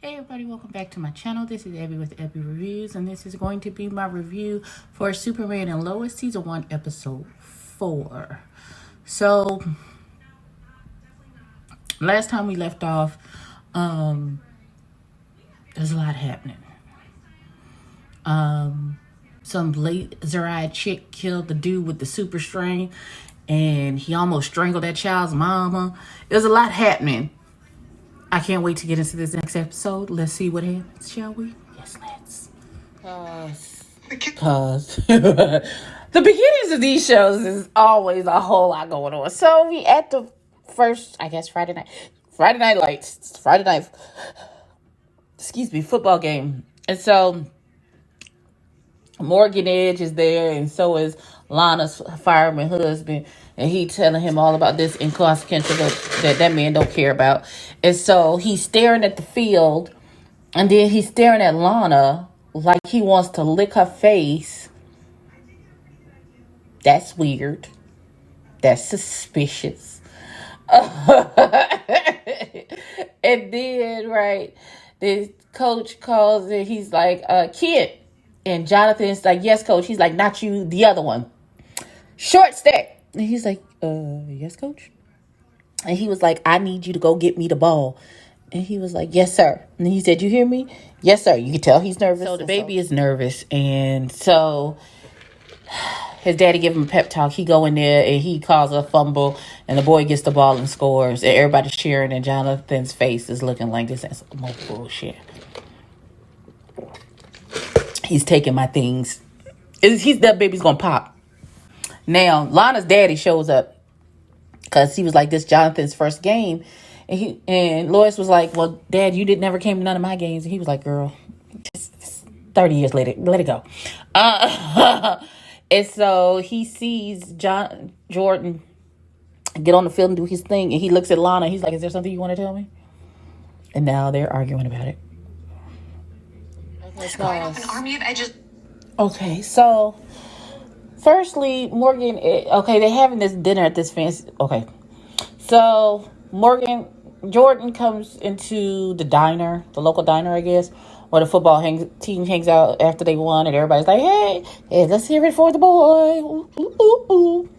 Hey everybody, welcome back to my channel. This is Abby with Abby Reviews, and this is going to be my review for Superman and Lois Season 1, Episode 4. So, last time we left off, there's a lot happening. Some laser-eyed chick killed the dude with the super strength, and he almost strangled that child's mama. There's a lot happening. I can't wait to get into this next episode. Let's see what happens, shall we? Yes, let's. Cause the beginnings of these shows is always a whole lot going on. So we at the first, I guess, Friday night football game. And so Morgan Edge is there, and so is Lana's fireman husband, and he telling him all about this inconsequential that man don't care about. And so he's staring at the field, and then he's staring at Lana like he wants to lick her face. That's weird. That's suspicious. And then, right, the coach calls and he's like, kid. And Jonathan's like, yes, coach. He's like, not you, the other one. Short stack. And he's like, yes, coach. And he was like, I need you to go get me the ball. And he was like, yes, sir. And he said, you hear me? Yes, sir. You can tell he's nervous. So the baby is nervous. And so his daddy give him a pep talk. He go in there and he calls a fumble. And the boy gets the ball and scores. And everybody's cheering. And Jonathan's face is looking like this. That's more bullshit. He's taking my things. That baby's gonna pop. Now, Lana's daddy shows up because he was like, this Jonathan's first game. And Lois was like, well, Dad, you never came to none of my games. And he was like, girl, just 30 years later, let it go. And so he sees Jordan get on the field and do his thing. And he looks at Lana. He's like, is there something you want to tell me? And now they're arguing about it. Going off an army of edges. Okay, so firstly, Morgan, they're having this dinner at this fancy, so Jordan comes into the diner, the local diner, I guess, where the football team hangs out after they won, and everybody's like, hey, let's hear it for the boy. Ooh, ooh, ooh, ooh.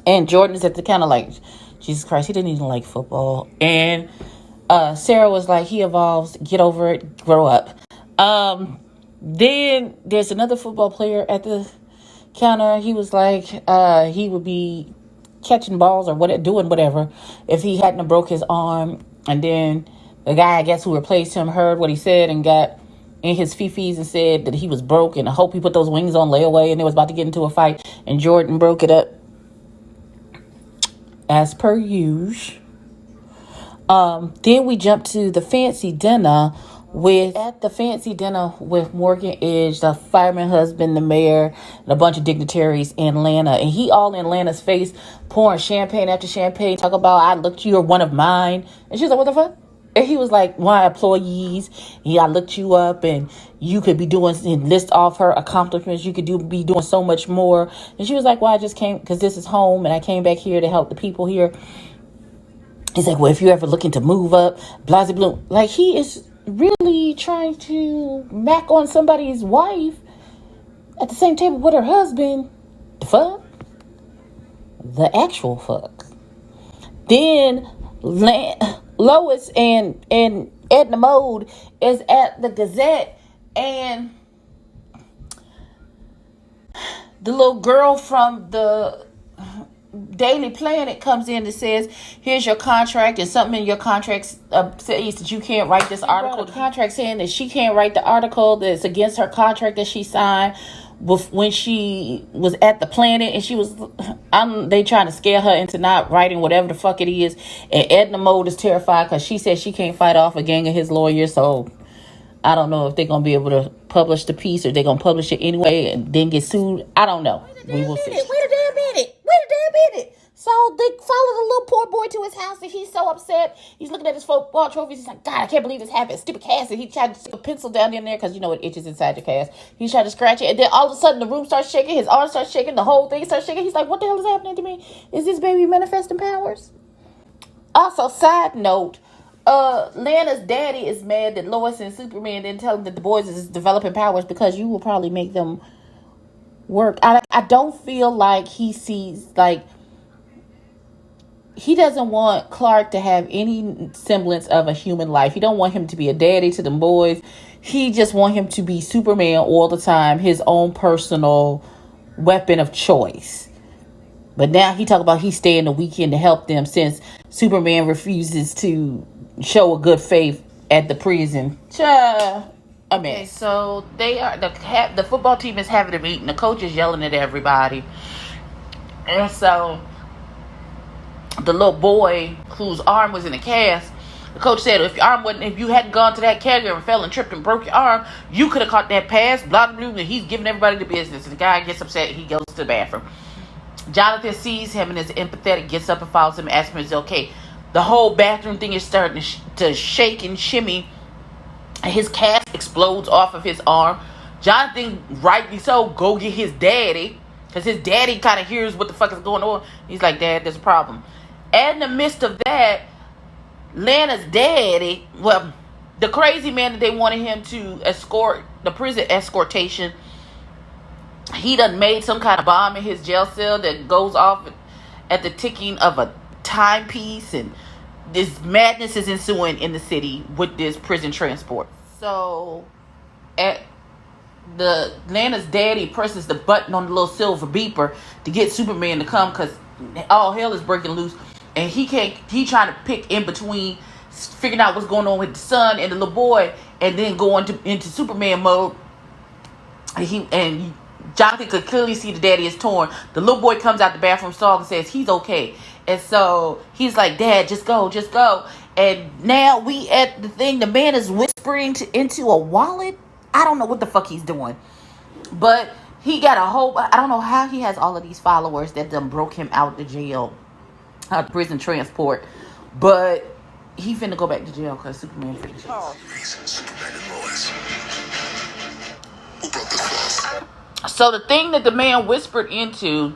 And Jordan is at the counter like, Jesus Christ, he didn't even like football. And Sarah was like, he evolves, get over it, grow up. Then there's another football player at the counter. He was like, he would be catching balls or doing whatever if he hadn't have broke his arm. And then the guy, I guess, who replaced him heard what he said and got in his fifis and said that he was broke and I hope he put those wings on layaway, and they was about to get into a fight and Jordan broke it up as per usual. Then we jump to the fancy dinner with Morgan Edge, the fireman husband, the mayor, and a bunch of dignitaries in Atlanta. And he all in Lana's face, pouring champagne after champagne, talk about, I looked, you're one of mine. And she was like, what the fuck? And he was like, my employees, I looked you up and you could be doing, and list off her accomplishments. You could be doing so much more. And she was like, well, I just came because this is home and I came back here to help the people here. He's like, well, if you're ever looking to move up, blah, blah, blah. Like, he is really trying to mac on somebody's wife at the same table with her husband. The fuck? The actual fuck. Then Lois and Edna Mode is at the Gazette, and the little girl from the Daily Planet comes in and says, here's your contract, and something in your contract says that you can't write this article. The contract saying that she can't write the article that's against her contract that she signed when she was at the Planet, and they trying to scare her into not writing whatever the fuck it is. And Edna Mode is terrified because she says she can't fight off a gang of his lawyers, so I don't know if they're going to be able to publish the piece or they're going to publish it anyway and then get sued. I don't know. We will see. Wait a damn minute. So they follow the little poor boy to his house and he's so upset. He's looking at his football trophies. He's like, God, I can't believe this happened. Stupid Cassie. He tried to stick a pencil down in there because you know it itches inside your cast. He tried to scratch it. And then all of a sudden the room starts shaking. His arm starts shaking. The whole thing starts shaking. He's like, what the hell is happening to me? Is this baby manifesting powers? Also, side note, Lana's daddy is mad that Lois and Superman didn't tell him that the boys is developing powers because you will probably make them work. I don't feel like he sees, like, he doesn't want Clark to have any semblance of a human life. He don't want him to be a daddy to them boys. He just want him to be Superman all the time, his own personal weapon of choice. But now he talk about he's staying the weekend to help them since Superman refuses to show a good faith at the prison. Okay, so they are the football team is having a meeting. The coach is yelling at everybody, and so the little boy whose arm was in a cast, the coach said, if you hadn't gone to that caregiver and fell and tripped and broke your arm, you could have caught that pass. Blah blah blah. And he's giving everybody the business. And the guy gets upset. He goes to the bathroom. Jonathan sees him and is empathetic, gets up and follows him, asks him if it's okay. The whole bathroom thing is starting to shake and shimmy. And his cast explodes off of his arm. Jonathan, rightly so, go get his daddy. Because his daddy kind of hears what the fuck is going on. He's like, Dad, there's a problem. And in the midst of that, Lana's daddy, well, the crazy man that they wanted him to escort, the prison escortation, he done made some kind of bomb in his jail cell that goes off at the ticking of a timepiece, and this madness is ensuing in the city with this prison transport. So at the Lana's daddy presses the button on the little silver beeper to get Superman to come, because all hell is breaking loose, and he trying to pick in between figuring out what's going on with the son and the little boy, and then go into Superman mode. And Jonathan could clearly see the daddy is torn. The little boy comes out the bathroom stall and says he's okay. And so he's like, Dad, just go. And now we at the thing, the man is whispering into a wallet. I don't know what the fuck he's doing. But he got a whole, I don't know how he has all of these followers that done broke him out the jail, out the prison transport. But he finna go back to jail because Superman finished. Superman and Lois. Who broke the sauce? So the thing that the man whispered into,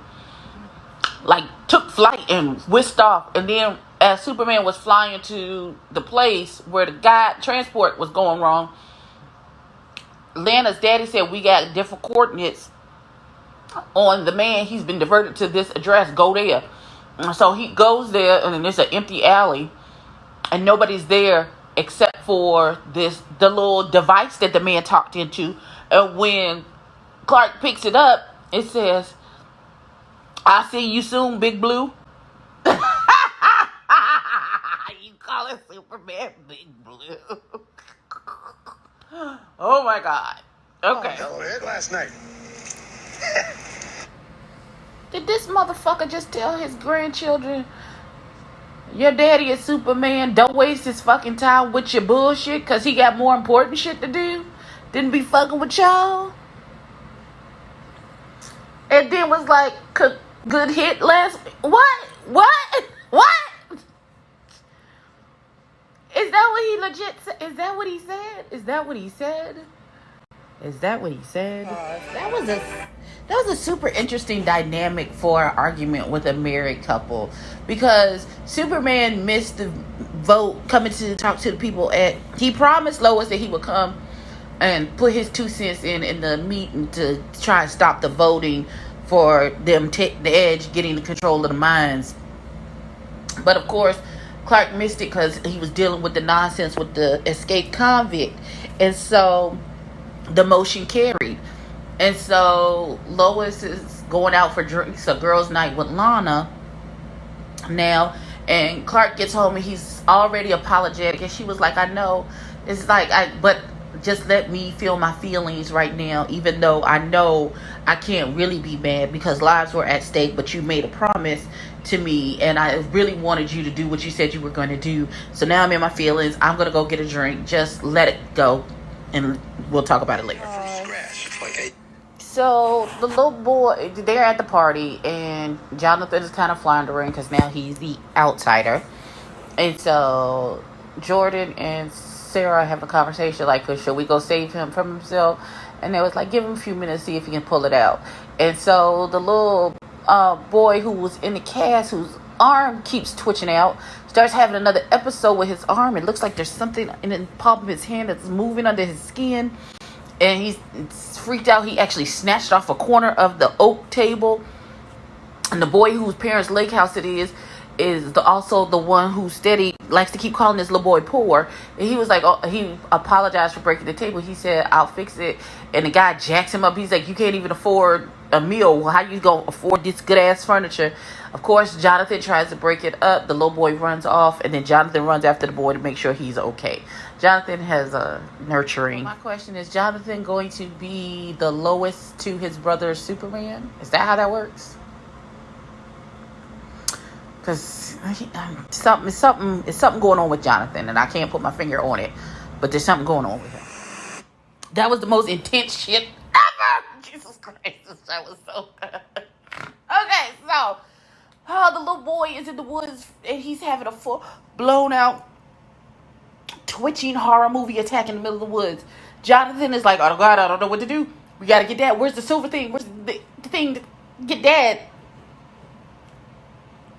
like, took flight and whisked off. And then as Superman was flying to the place where the transport was going wrong, Lana's daddy said, we got different coordinates on the man. He's been diverted to this address. Go there. And so he goes there, and there's an empty alley, and nobody's there except for the little device that the man talked into. And when Clark picks it up, it says, I'll see you soon, Big Blue. You call it Superman Big Blue. Oh my God. Okay. Oh, last night. Did this motherfucker just tell his grandchildren, your daddy is Superman, don't waste his fucking time with your bullshit because he got more important shit to do than be fucking with y'all? And then was like, good hit last. What? Is that what he legit said? Is that what he said? That was a super interesting dynamic for an argument with a married couple, because Superman missed the vote coming to talk to the people he promised Lois that he would come and put his 2 cents in the meeting to try and stop the voting for them take the edge, getting the control of the mines. But of course, Clark missed it because he was dealing with the nonsense with the escaped convict. And so the motion carried. And so Lois is going out for drinks, a girls' night with Lana now. And Clark gets home and he's already apologetic. And she was like, I know. It's like, but just let me feel my feelings right now, even though I know I can't really be mad because lives were at stake, but you made a promise to me and I really wanted you to do what you said you were going to do. So now I'm in my feelings. I'm going to go get a drink. Just let it go and we'll talk about it later. So the little boy, they're at the party and Jonathan is kind of floundering because now he's the outsider. And so Jordan and Sarah have a conversation like, should we go save him from himself? And they was like, give him a few minutes, see if he can pull it out. And so the little boy who was in the cast, who's arm keeps twitching out. Starts having another episode with his arm. It looks like there's something in the palm of his hand that's moving under his skin. And he's freaked out. He actually snatched off a corner of the oak table. And the boy whose parents' lake house it is also the one who steady likes to keep calling this little boy poor. And he was like, oh, he apologized for breaking the table. He said, I'll fix it. And the guy jacks him up. He's like, you can't even afford a meal. How you gonna afford this good ass furniture? Of course, Jonathan tries to break it up. The little boy runs off, and then Jonathan runs after the boy to make sure he's okay. Jonathan has a nurturing. My question is, Jonathan going to be the Lois to his brother Superman? Is that how that works? Because something going on with Jonathan, and I can't put my finger on it, but there's something going on with him. That was the most intense shit ever. Jesus Christ, that was so good. Okay, so the little boy is in the woods, and he's having a full blown out twitching horror movie attack in the middle of the woods. Jonathan is like, oh God, I don't know what to do. We gotta get Dad. Where's the silver thing? Where's the thing to get Dad?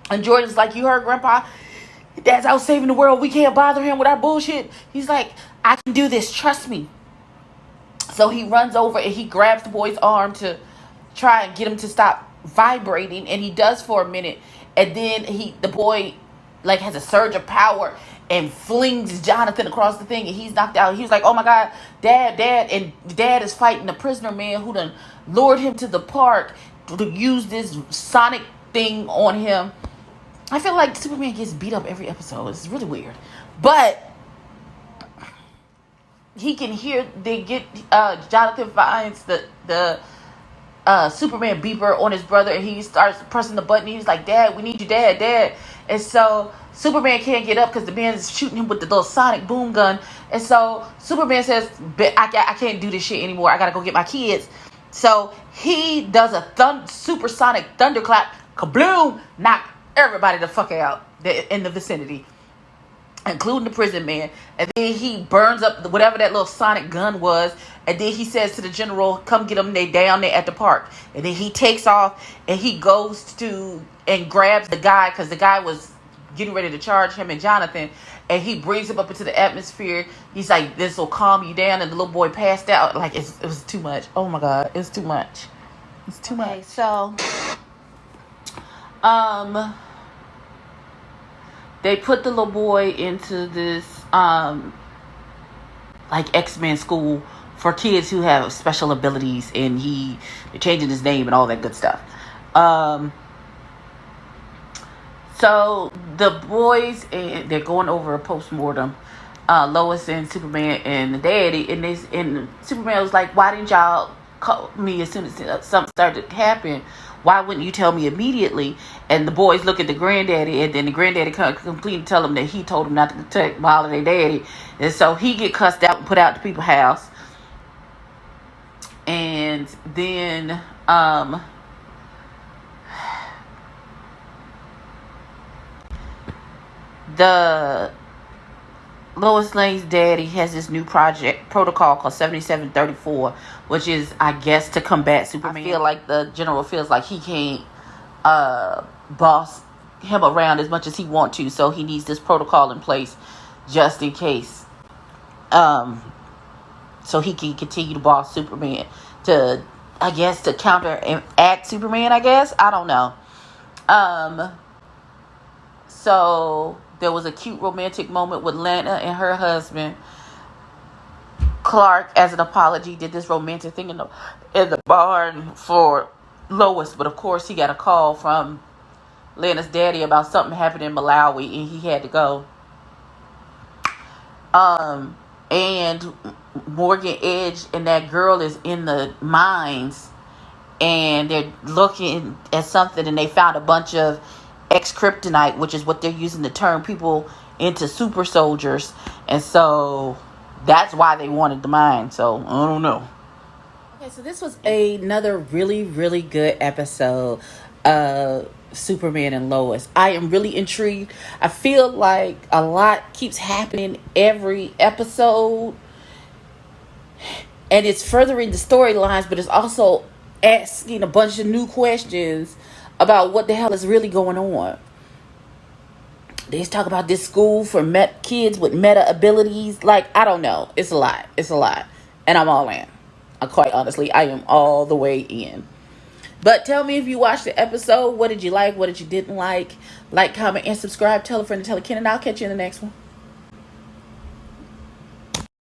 And Jordan's like, you heard Grandpa? Dad's out saving the world. We can't bother him with our bullshit. He's like, I can do this. Trust me. So he runs over and he grabs the boy's arm to try and get him to stop vibrating. And he does for a minute. And then the boy like has a surge of power and flings Jonathan across the thing. And he's knocked out. He was like, oh my God, Dad. And Dad is fighting the prisoner man who done lured him to the park to use this sonic thing on him. I feel like Superman gets beat up every episode. It's really weird. But he can hear, Jonathan finds the Superman beeper on his brother, and he starts pressing the button. He's like, Dad, we need you, Dad. And so Superman can't get up because the man is shooting him with the little sonic boom gun. And so Superman says, I can't do this shit anymore. I got to go get my kids. So he does a supersonic thunderclap, kabloom, knock everybody the fuck out in the vicinity, including the prison man. And then he burns up whatever that little sonic gun was. And then he says to the general, come get them. They down there at the park. And then he takes off and he goes to and grabs the guy, because the guy was getting ready to charge him and Jonathan. And he brings him up into the atmosphere. He's like, this will calm you down. And the little boy passed out. Like, it was too much. Oh my God, it's too much. It's too much. So they put the little boy into this like X-Men school for kids who have special abilities, and they're changing his name and all that good stuff. So the boys, they're going over a postmortem. Lois and Superman and the daddy, and Superman was like, why didn't y'all call me as soon as something started to happen? Why wouldn't you tell me immediately? And the boys look at the granddaddy, and then the granddaddy completely tell him that he told him not to bother their daddy. And so he get cussed out and put out to people's house. And then the Lois Lane's daddy has this new protocol called 7734, which is, I guess, to combat Superman. I feel like the general feels like he can't boss him around as much as he wants to, so he needs this protocol in place just in case, so he can continue to boss Superman to counteract Superman, I guess. I don't know. So there was a cute romantic moment with Lana and her husband. Clark, as an apology, did this romantic thing in the barn for Lois. But of course, he got a call from Lana's daddy about something happened in Malawi, and he had to go. And Morgan Edge and that girl is in the mines, and they're looking at something, and they found a bunch of X-kryptonite, which is what they're using to turn people into super soldiers. And so that's why they wanted the mine. So I don't know. Okay, so this was another really, really good episode of Superman and Lois. I am really intrigued. I feel like a lot keeps happening every episode, and it's furthering the storylines, but it's also asking a bunch of new questions about what the hell is really going on. They talk about this school for kids with meta abilities. Like, I don't know. It's a lot. It's a lot. And I'm all in. Quite honestly, I am all the way in. But tell me if you watched the episode. What did you like? What did you didn't like? Like, comment, and subscribe. Tell a friend to tell a kid. And I'll catch you in the next one.